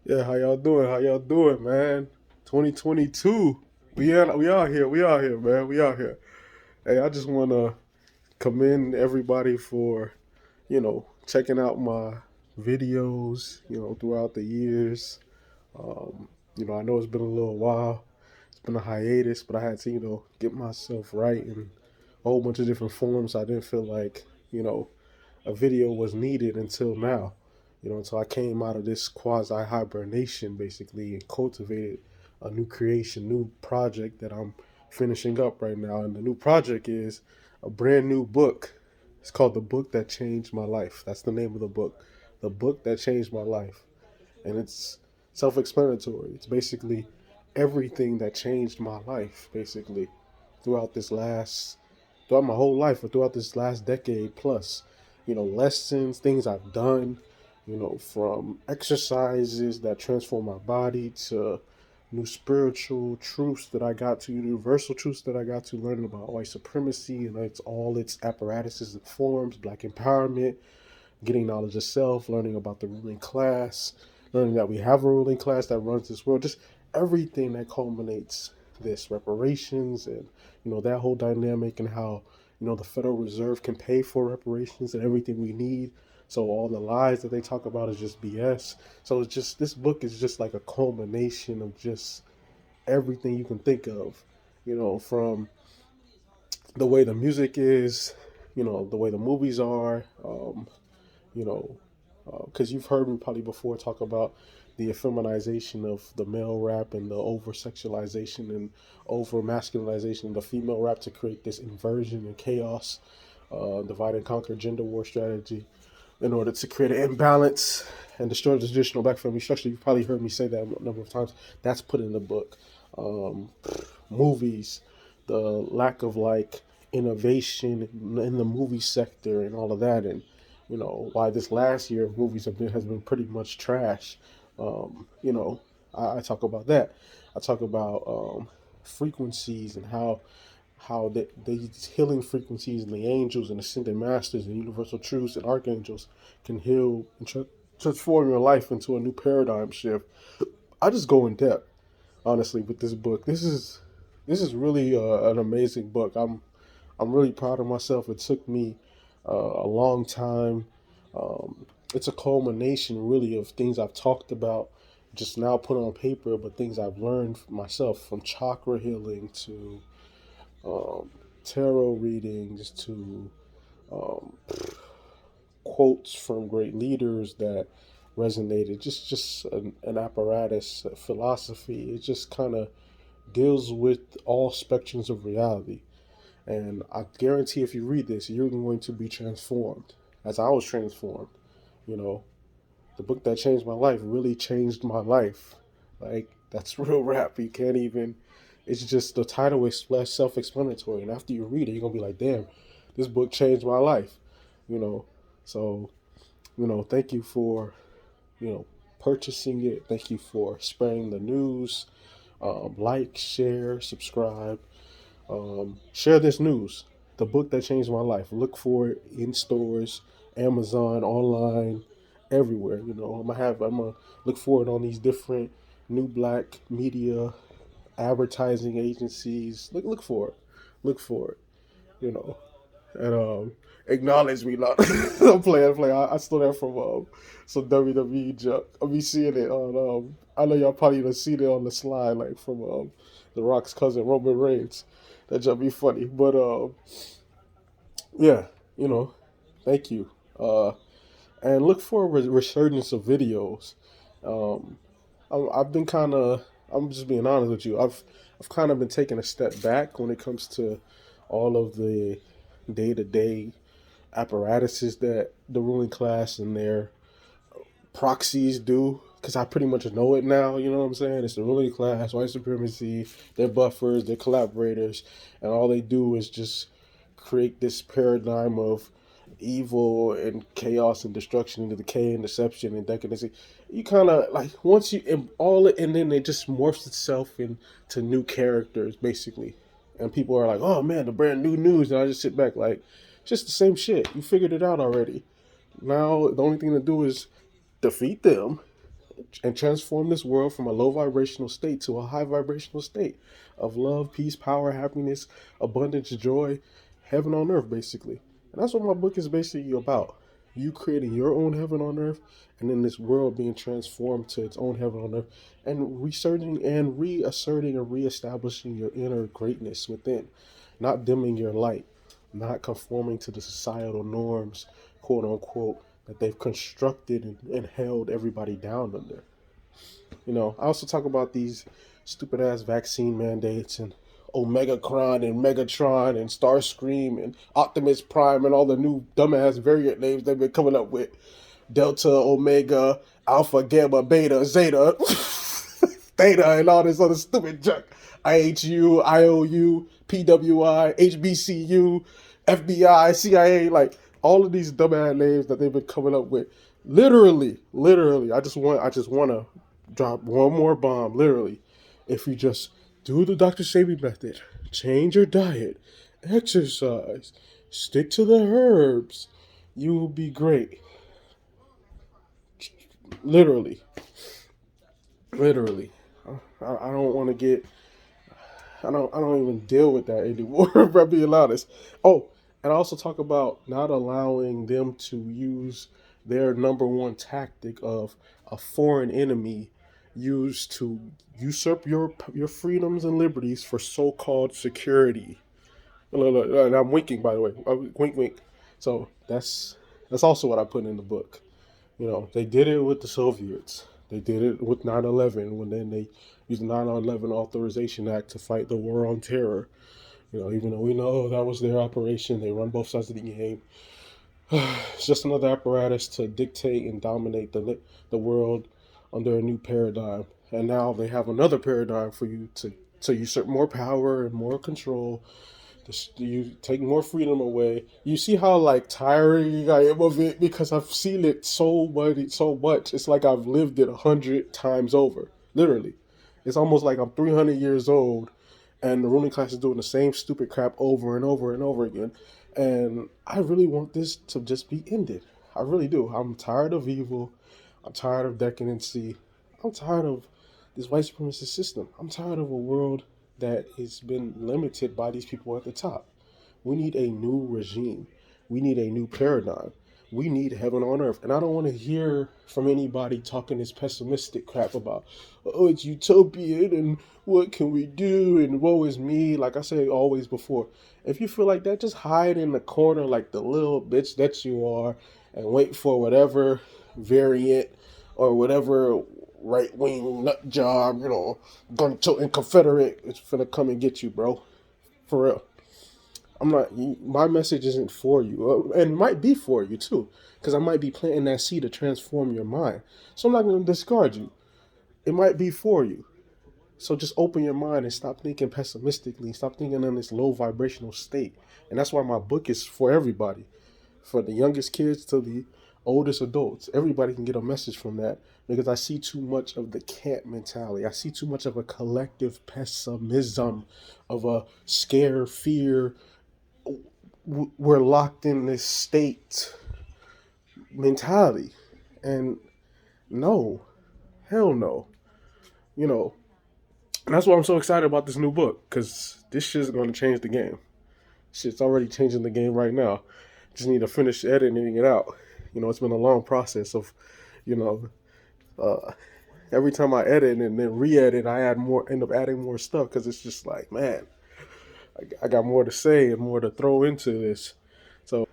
Yeah, how y'all doing? How y'all doing, man? 2022. We out here. We out here, man. We out here. Hey, I just want to commend everybody for, checking out my videos, throughout the years. I know it's been a little while. It's been a hiatus, but I had to, get myself right in a whole bunch of different forms. I didn't feel like, you know, a video was needed until now. Until I came out of this quasi hibernation basically and cultivated a new creation, new project that I'm finishing up right now. And the new project is a brand new book. It's called The Book That Changed My Life. That's the name of the book. The Book That Changed My Life. And it's self explanatory. It's basically everything that changed my life, basically, throughout this last throughout my whole life or throughout this last decade plus. Lessons, things I've done, from exercises that transform my body to new spiritual truths that I got to, universal truths that I got to learning about white supremacy and it's all its apparatuses and forms, black empowerment, getting knowledge of self, learning about the ruling class, learning that we have a ruling class that runs this world, just everything that culminates this reparations and that whole dynamic and how the Federal Reserve can pay for reparations and everything we need. So all the lies that they talk about is just BS. So it's just this book is just like a culmination of just everything you can think of, from the way the music is, the way the movies are, you know, because you've heard me probably before talk about the effeminization of the male rap and the over sexualization and over masculinization of the female rap to create this inversion and chaos, divide and conquer gender war strategy in order to create an imbalance and destroy the traditional black family structure. You've probably heard me say that a number of times. That's put in the book. Um, Movies, the lack of like innovation in the movie sector and all of that, and why this last year of movies has been pretty much trash. Um, you know, I talk about that. I talk about frequencies and how these healing frequencies and the angels and ascended masters and universal truths and archangels can heal and transform your life into a new paradigm shift. I just go in depth, honestly, with this book. This is really an amazing book. I'm really proud of myself. It took me a long time. It's a culmination, really, of things I've talked about, just now put on paper, but things I've learned myself, from chakra healing to um, tarot readings to um, quotes from great leaders that resonated. Just an apparatus, a philosophy. It just kind of deals with all spectrums of reality. And I guarantee if you read this, you're going to be transformed, as I was transformed. You know, the book that changed my life really changed my life. Like, that's real rap. You can't even. It's just the title is self explanatory. And after you read it, you're going to be like, damn, this book changed my life. You know, so, thank you for, you know, purchasing it. Thank you for spreading the news. Like, share, subscribe. Share this news. The book that changed my life. Look for it in stores, Amazon, online, everywhere. I'm gonna look for it on these different new black media advertising agencies. Look for it. Look for it. You know. And acknowledge me not. I'm playing. I stole that from some WWE junk. I be seeing it on I know y'all probably done seen it on the slide, like from the Rock's cousin Roman Reigns. That just be funny. But yeah, you know, thank you. And look for a resurgence of videos. Um, I've been kind of. I'm just being honest with you. I've kind of been taking a step back when it comes to all of the day to day apparatuses that the ruling class and their proxies do. Because I pretty much know it now. You know what I'm saying? It's the ruling class, white supremacy, their buffers, their collaborators, and all they do is just create this paradigm of evil and chaos and destruction and decay and deception and decadence. You kind of like once you all it, and then it just morphs itself into new characters basically, and people are like, "Oh man, the brand new news," and I just sit back like, "Just the same shit. You figured it out already. Now the only thing to do is defeat them and transform this world from a low vibrational state to a high vibrational state of love, peace, power, happiness, abundance, joy, heaven on earth, basically. And that's what my book is basically about. You creating your own heaven on earth, and then this world being transformed to its own heaven on earth, and resurging and reasserting and reestablishing your inner greatness within, not dimming your light, not conforming to the societal norms, quote unquote, that they've constructed and held everybody down under. I also talk about these stupid ass vaccine mandates and Omegacron and Megatron and Starscream and Optimus Prime and all the new dumbass variant names they've been coming up with. Delta, Omega, Alpha, Gamma, Beta, Zeta, Theta, and all this other stupid junk. IHU, IOU, PWI, HBCU, FBI, CIA, like all of these dumbass names that they've been coming up with. Literally, I just want to drop one more bomb. Literally, if you just do the Dr. Sebi method, change your diet, exercise, stick to the herbs, you will be great. Literally. I don't want to get. I don't even deal with that anymore. If I'm being honest. Oh, and I also talk about not allowing them to use their number one tactic of a foreign enemy used to usurp your freedoms and liberties for so-called security. And I'm winking, by the way. Wink, wink. So that's also what I put in the book. They did it with the Soviets. They did it with 9/11 when then they used the 9/11 Authorization Act to fight the war on terror. Even though we know that was their operation, they run both sides of the game. It's just another apparatus to dictate and dominate the world under a new paradigm. And now they have another paradigm for you to usurp more power and more control. You take more freedom away. You see how like tiring I am of it because I've seen it so much. It's like I've lived it 100 times over. Literally, it's almost like I'm 300 years old, and the ruling class is doing the same stupid crap over and over and over again. And I really want this to just be ended. I really do. I'm tired of evil. I'm tired of decadency. I'm tired of this white supremacist system. I'm tired of a world that has been limited by these people at the top. We need a new regime. We need a new paradigm. We need heaven on earth. And I don't want to hear from anybody talking this pessimistic crap about, oh, it's utopian and what can we do and woe is me. Like I said always before, if you feel like that, just hide in the corner like the little bitch that you are and wait for whatever variant or whatever right wing nut job, gun toting Confederate is finna come and get you, bro. For real. I'm not. My message isn't for you, and it might be for you too, because I might be planting that seed to transform your mind. So I'm not going to discard you. It might be for you. So just open your mind and stop thinking pessimistically. Stop thinking in this low vibrational state. And that's why my book is for everybody, for the youngest kids to the oldest adults. Everybody can get a message from that because I see too much of the camp mentality. I see too much of a collective pessimism, of a scare, fear. We're locked in this state mentality. And no, hell no. And that's why I'm so excited about this new book, because this shit's going to change the game. Shit's already changing the game right now. Just need to finish editing it out. It's been a long process of, every time I edit and then re-edit, end up adding more stuff because it's just like, man, I got more to say and more to throw into this. So,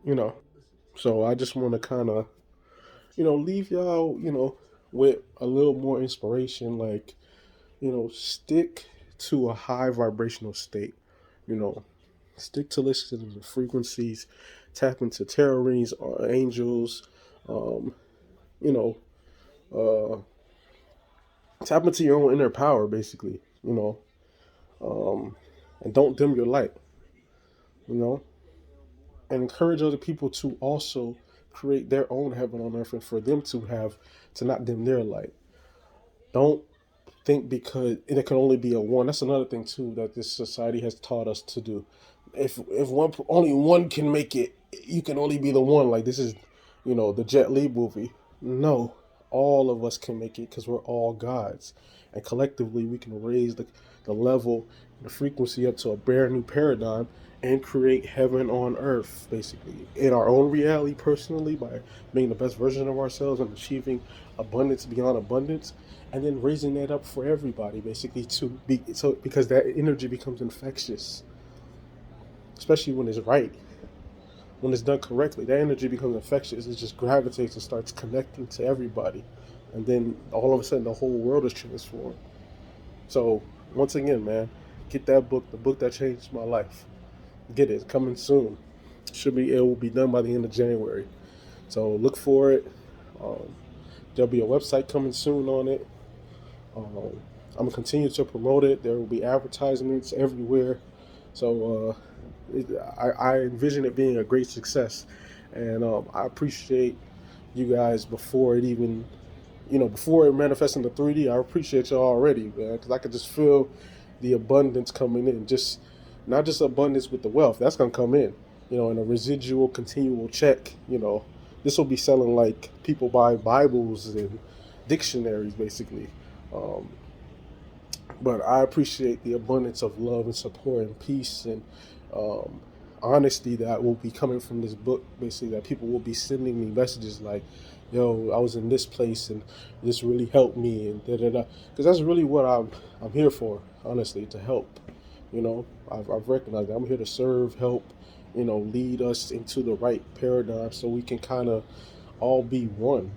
you know, so I just want to kind of, leave y'all, with a little more inspiration. Like, stick to a high vibrational state. You know, stick to listening to the frequencies, tap into tarot readings or angels. Um, you know, uh, tap into your own inner power, basically. Um, and don't dim your light. You know, and encourage other people to also create their own heaven on earth, and for them to not dim their light. Don't think because it can only be a one. That's another thing too that this society has taught us to do. If only one can make it, you can only be the one. Like this is, the Jet Li movie. No, all of us can make it because we're all gods. And collectively, we can raise the level, the frequency up to a brand new paradigm and create heaven on earth, basically, in our own reality personally by being the best version of ourselves and achieving abundance beyond abundance, and then raising that up for everybody, basically, to be so because that energy becomes infectious, especially when it's right. When it's done correctly, that energy becomes infectious. It just gravitates and starts connecting to everybody. And then all of a sudden, the whole world is transformed. So, once again, man, get that book, the book that changed my life. Get it. It's coming soon. It will be done by the end of January. So, look for it. Um, there'll be a website coming soon on it. Um, I'm going to continue to promote it. There will be advertisements everywhere. So, I envision it being a great success, and I appreciate you guys before it even, before it manifests into 3D. I appreciate y'all already, man, because I could just feel the abundance coming in. Just not just abundance with the wealth that's gonna come in, and a residual, continual check. This will be selling like people buy Bibles and dictionaries, basically. Um, but I appreciate the abundance of love and support and peace and um, honesty that will be coming from this book. Basically, that people will be sending me messages like, "Yo, I was in this place and this really helped me," and da da da. Because that's really what I'm here for. Honestly, to help. I've recognized that I'm here to serve, help. Lead us into the right paradigm so we can kind of all be one.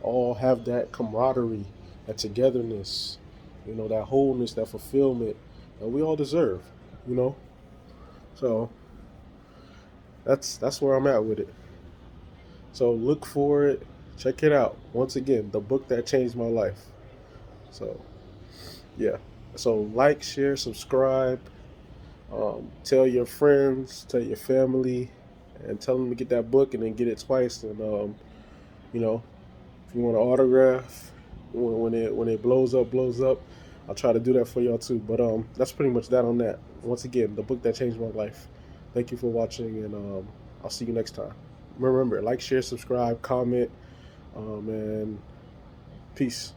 All have that camaraderie, that togetherness, that wholeness, that fulfillment that we all deserve, you know. So that's where I'm at with it. So look for it, check it out. Once again, the book that changed my life. So yeah. So like, share, subscribe, tell your friends, tell your family, and tell them to get that book and then get it twice. And you know, if you want an autograph, when it blows up, I'll try to do that for y'all too. But that's pretty much that on that. Once again, the book that changed my life. Thank you for watching, and I'll see you next time. Remember, like, share, subscribe, comment, and peace.